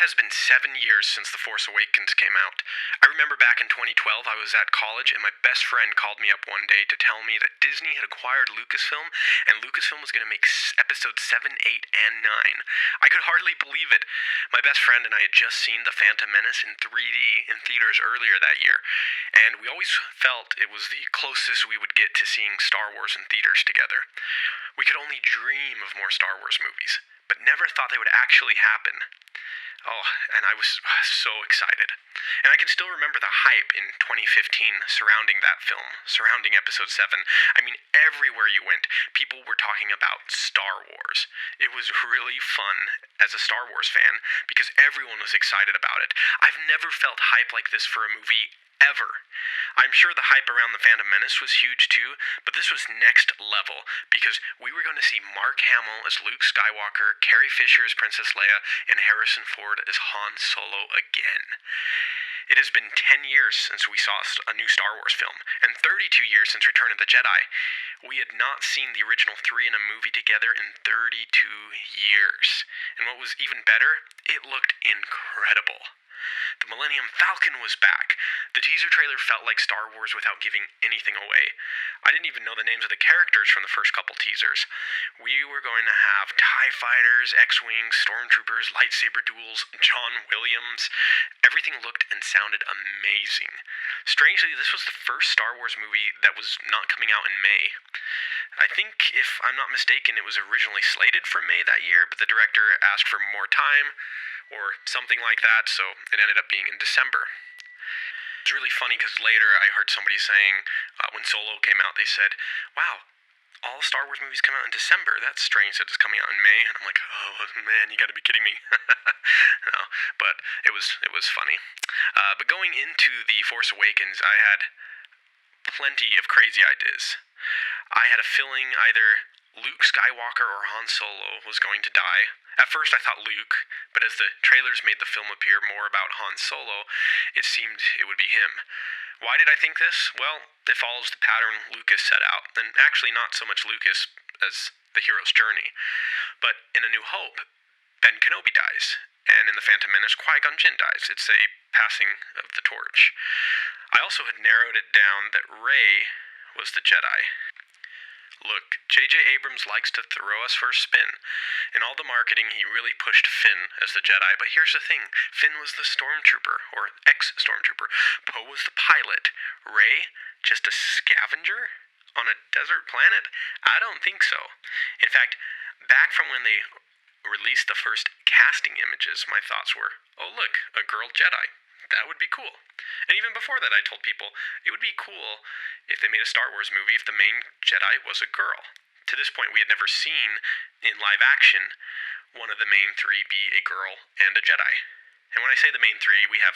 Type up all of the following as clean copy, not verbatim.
has been 7 years since The Force Awakens came out. I remember back in 2012, I was at college, and my best friend called me up one day to tell me that Disney had acquired Lucasfilm, and Lucasfilm was going to make episodes 7, 8, and 9. I could hardly believe it. My best friend and I had just seen The Phantom Menace in 3D in theaters earlier that year, and we always felt it was the closest we would get to seeing Star Wars in theaters together. We could only dream of more Star Wars movies, but never thought they would actually happen. Oh, and I was so excited. And I can still remember the hype in 2015 surrounding that film, surrounding Episode 7. I mean, everywhere you went, people were talking about Star Wars. It was really fun as a Star Wars fan because everyone was excited about it. I've never felt hype like this for a movie ever. I'm sure the hype around The Phantom Menace was huge too, but this was next level because we were going to see Mark Hamill as Luke Skywalker, Carrie Fisher as Princess Leia, and Harrison Ford as Han Solo again. It has been 10 years since we saw a new Star Wars film, and 32 years since Return of the Jedi. We had not seen the original three in a movie together in 32 years. And what was even better, it looked incredible. The Millennium Falcon was back. The teaser trailer felt like Star Wars without giving anything away. I didn't even know the names of the characters from the first couple teasers. We were going to have TIE fighters, X-Wings, Stormtroopers, lightsaber duels, John Williams. Everything looked and sounded amazing. Strangely, this was the first Star Wars movie that was not coming out in May. I think, if I'm not mistaken, it was originally slated for May that year, but the director asked for more time, or something like that, so it ended up being in December. It was really funny because later I heard somebody saying, when Solo came out, they said, wow, all Star Wars movies come out in December. That's strange that it's coming out in May. And I'm like, oh man, you gotta be kidding me. No, but it was funny. But going into The Force Awakens, I had plenty of crazy ideas. I had a feeling either Luke Skywalker or Han Solo was going to die. At first I thought Luke, but as the trailers made the film appear more about Han Solo, it seemed it would be him. Why did I think this? Well, it follows the pattern Lucas set out, and actually not so much Lucas as the hero's journey. But in A New Hope, Ben Kenobi dies, and in The Phantom Menace, Qui-Gon Jinn dies. It's a passing of the torch. I also had narrowed it down that Rey was the Jedi. Look, J.J. Abrams likes to throw us for a spin. In all the marketing, he really pushed Finn as the Jedi, but here's the thing. Finn was the stormtrooper, or ex-stormtrooper. Poe was the pilot. Rey, just a scavenger? On a desert planet? I don't think so. In fact, back from when they released the first casting images, my thoughts were, oh look, a girl Jedi. That would be cool. And even before that, I told people it would be cool if they made a Star Wars movie if the main Jedi was a girl. To this point, we had never seen in live action one of the main three be a girl and a Jedi. And when I say the main three, we have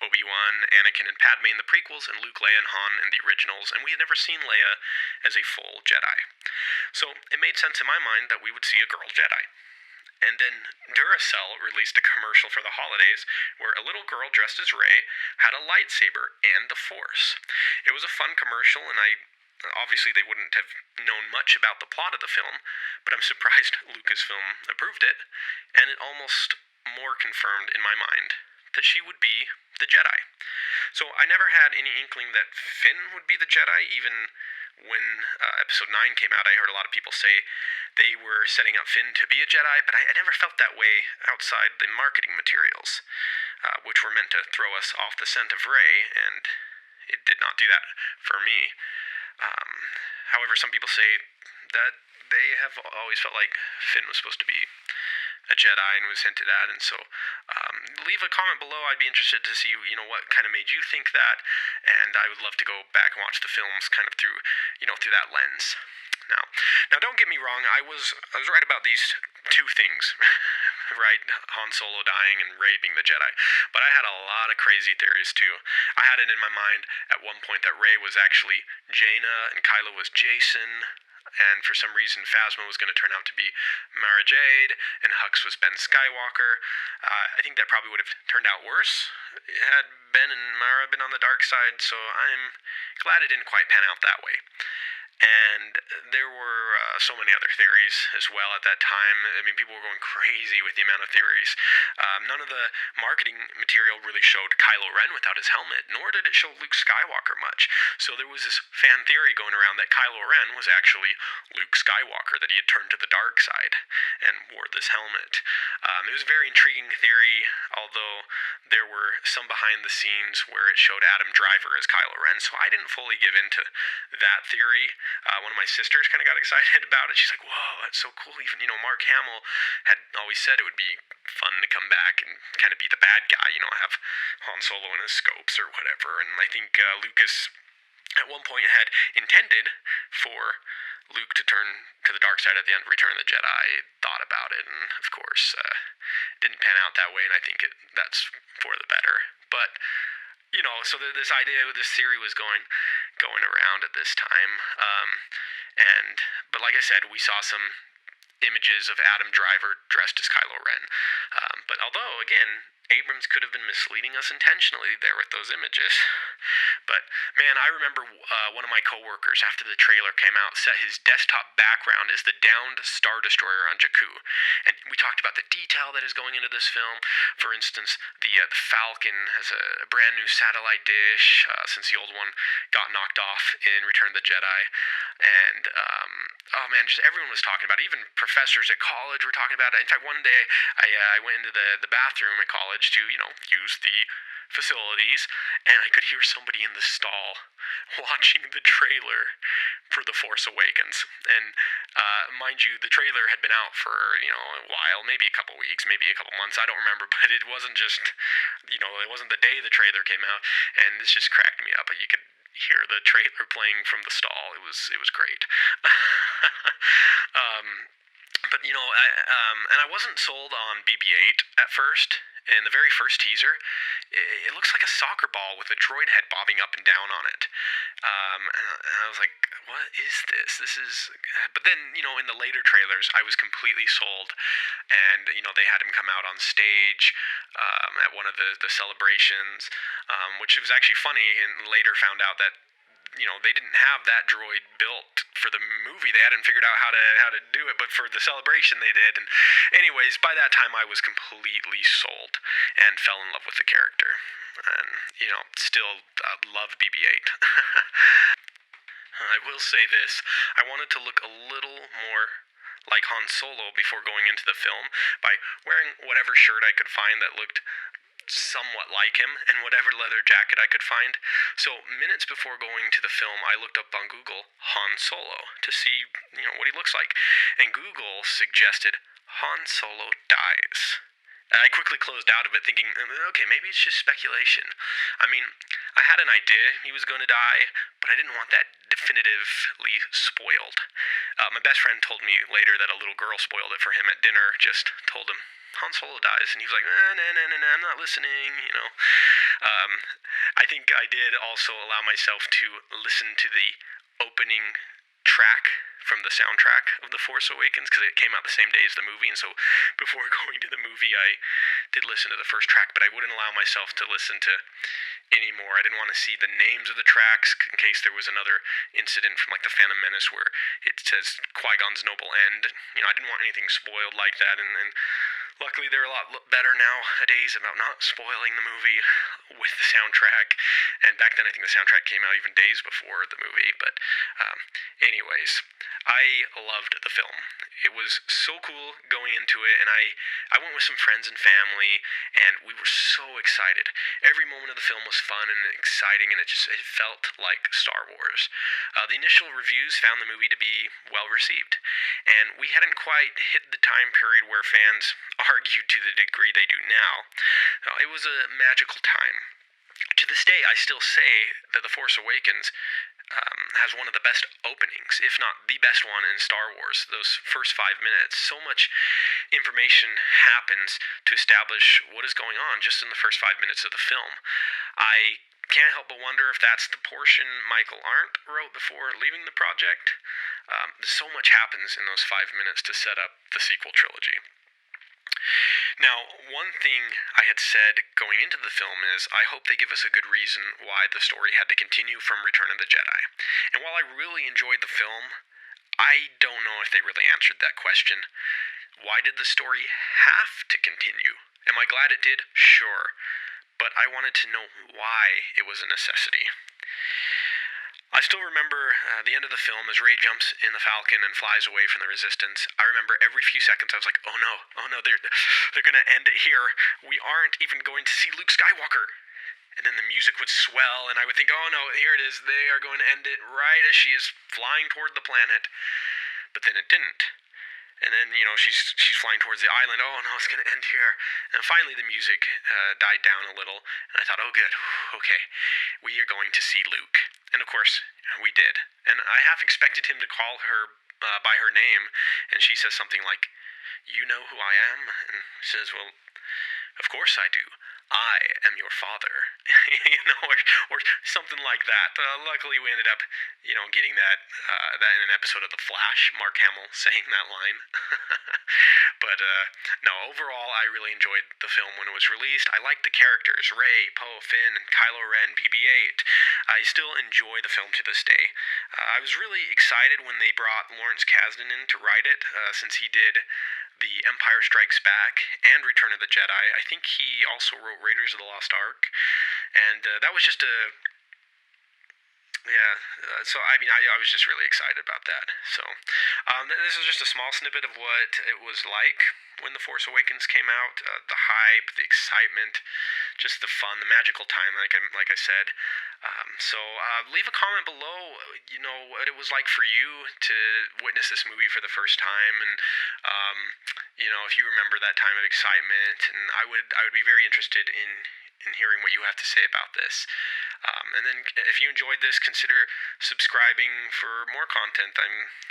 Obi-Wan, Anakin, and Padme in the prequels, and Luke, Leia, and Han in the originals, and we had never seen Leia as a full Jedi. So it made sense in my mind that we would see a girl Jedi. And then Duracell released a commercial for the holidays where a little girl dressed as Rey had a lightsaber and the Force. It was a fun commercial, and obviously they wouldn't have known much about the plot of the film, but I'm surprised Lucasfilm approved it, and it almost more confirmed in my mind that she would be the Jedi. So I never had any inkling that Finn would be the Jedi. Even when Episode 9 came out, I heard a lot of people say they were setting up Finn to be a Jedi, but I never felt that way outside the marketing materials, which were meant to throw us off the scent of Rey, and it did not do that for me. However, some people say that they have always felt like Finn was supposed to be a Jedi and was hinted at, and so leave a comment below. I'd be interested to see what kind of made you think that, and I would love to go back and watch the films kind of through that lens. Now don't get me wrong, I was right about these two things, right? Han Solo dying and Rey being the Jedi. But I had a lot of crazy theories too. I had it in my mind at one point that Rey was actually Jaina and Kylo was Jason, and for some reason Phasma was going to turn out to be Mara Jade, and Hux was Ben Skywalker. I think that probably would have turned out worse had Ben and Mara been on the dark side, so I'm glad it didn't quite pan out that way. And there were so many other theories as well at that time. I mean, people were going crazy with the amount of theories. None of the marketing material really showed Kylo Ren without his helmet, nor did it show Luke Skywalker much. So there was this fan theory going around that Kylo Ren was actually Luke Skywalker, that he had turned to the dark side and wore this helmet. It was a very intriguing theory, although there were some behind the scenes where it showed Adam Driver as Kylo Ren, so I didn't fully give into that theory. One of my sisters kind of got excited about it. She's like, whoa, that's so cool. Even, Mark Hamill had always said it would be fun to come back and kind of be the bad guy, have Han Solo in his scopes or whatever. And I think Lucas at one point had intended for Luke to turn to the dark side at the end of Return of the Jedi, thought about it, and of course, didn't pan out that way, and I think that's for the better. But so this idea, this theory was going around at this time, but like I said, we saw some images of Adam Driver dressed as Kylo Ren. But although, again, Abrams could have been misleading us intentionally there with those images. But, man, I remember one of my coworkers, after the trailer came out, set his desktop background as the downed Star Destroyer on Jakku. And we talked about the detail that is going into this film. For instance, the Falcon has a brand new satellite dish since the old one got knocked off in Return of the Jedi. And, oh man, just everyone was talking about it. Even professors at college were talking about it. In fact, one day I went into the bathroom at college to, use the facilities, and I could hear somebody in the stall watching the trailer for The Force Awakens. And mind you, the trailer had been out for, a while, maybe a couple weeks, maybe a couple months, I don't remember, but it wasn't just, it wasn't the day the trailer came out, and this just cracked me up. You could hear the trailer playing from the stall. It was great. But I wasn't sold on BB-8 at first. In the very first teaser, it looks like a soccer ball with a droid head bobbing up and down on it. And I was like, what is this? But then, in the later trailers, I was completely sold. And, they had him come out on stage at one of the celebrations, which was actually funny, and later found out that they didn't have that droid built for the movie. They hadn't figured out how to do it, but for the celebration they did. And anyways, by that time I was completely sold and fell in love with the character. And, still love BB-8. I will say this, I wanted to look a little more like Han Solo before going into the film by wearing whatever shirt I could find that looked somewhat like him, and whatever leather jacket I could find. So minutes before going to the film, I looked up on Google Han Solo to see, what he looks like. And Google suggested Han Solo dies. And I quickly closed out of it thinking, okay, maybe it's just speculation. I mean, I had an idea he was going to die, but I didn't want that definitively spoiled. My best friend told me later that a little girl spoiled it for him at dinner, just told him, Han Solo dies, and he was like, nah, I'm not listening, I think I did also allow myself to listen to the opening track from the soundtrack of The Force Awakens, because it came out the same day as the movie, and so before going to the movie, I did listen to the first track, but I wouldn't allow myself to listen to any more. I didn't want to see the names of the tracks in case there was another incident from like the Phantom Menace where it says Qui-Gon's noble end. I didn't want anything spoiled like that, and luckily they're a lot better nowadays about not spoiling the movie with the soundtrack. And back then I think the soundtrack came out even days before the movie. But anyways, I loved the film. It was so cool going into it, and I went with some friends and family, and we were so excited. Every moment of the film was fun and exciting, and it felt like Star Wars. The initial reviews found the movie to be well received, and we hadn't quite hit the time period where fans argued to the degree they do now. It was a magical time. To this day, I still say that The Force Awakens has one of the best openings, if not the best one in Star Wars. Those first 5 minutes, so much information happens to establish what is going on just in the first 5 minutes of the film. I can't help but wonder if that's the portion Michael Arndt wrote before leaving the project. So much happens in those 5 minutes to set up the sequel trilogy. Now, one thing I had said going into the film is I hope they give us a good reason why the story had to continue from Return of the Jedi. And while I really enjoyed the film, I don't know if they really answered that question. Why did the story have to continue? Am I glad it did? Sure. But I wanted to know why it was a necessity. I still remember the end of the film as Rey jumps in the Falcon and flies away from the Resistance. I remember every few seconds I was like, oh no, they're gonna end it here. We aren't even going to see Luke Skywalker. And then the music would swell, and I would think, oh no, here it is. They are going to end it right as she is flying toward the planet. But then it didn't. And then, she's flying towards the island. Oh, no, it's going to end here. And finally, the music died down a little. And I thought, oh, good. Okay, we are going to see Luke. And of course, we did. And I half expected him to call her by her name. And she says something like, you know who I am? And she says, well, of course I do. I am your father, or something like that. Luckily, we ended up, getting that in an episode of The Flash. Mark Hamill saying that line. But no, overall, I really enjoyed the film when it was released. I liked the characters: Rey, Poe, Finn, Kylo Ren, BB-8. I still enjoy the film to this day. I was really excited when they brought Lawrence Kasdan in to write it, since he did The Empire Strikes Back and Return of the Jedi. I think he also wrote Raiders of the Lost Ark, and that was just so I was just really excited about that. So this is just a small snippet of what it was like when The Force Awakens came out. The hype, the excitement, just the fun, the magical time, like I said. So leave a comment below, what it was like for you to witness this movie for the first time, and if you remember that time of excitement. And I would be very interested in hearing what you have to say about this. And then if you enjoyed this, consider subscribing for more content.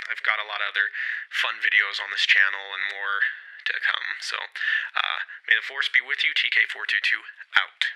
I've got a lot of other fun videos on this channel and more to come. So may the Force be with you. TK422 out.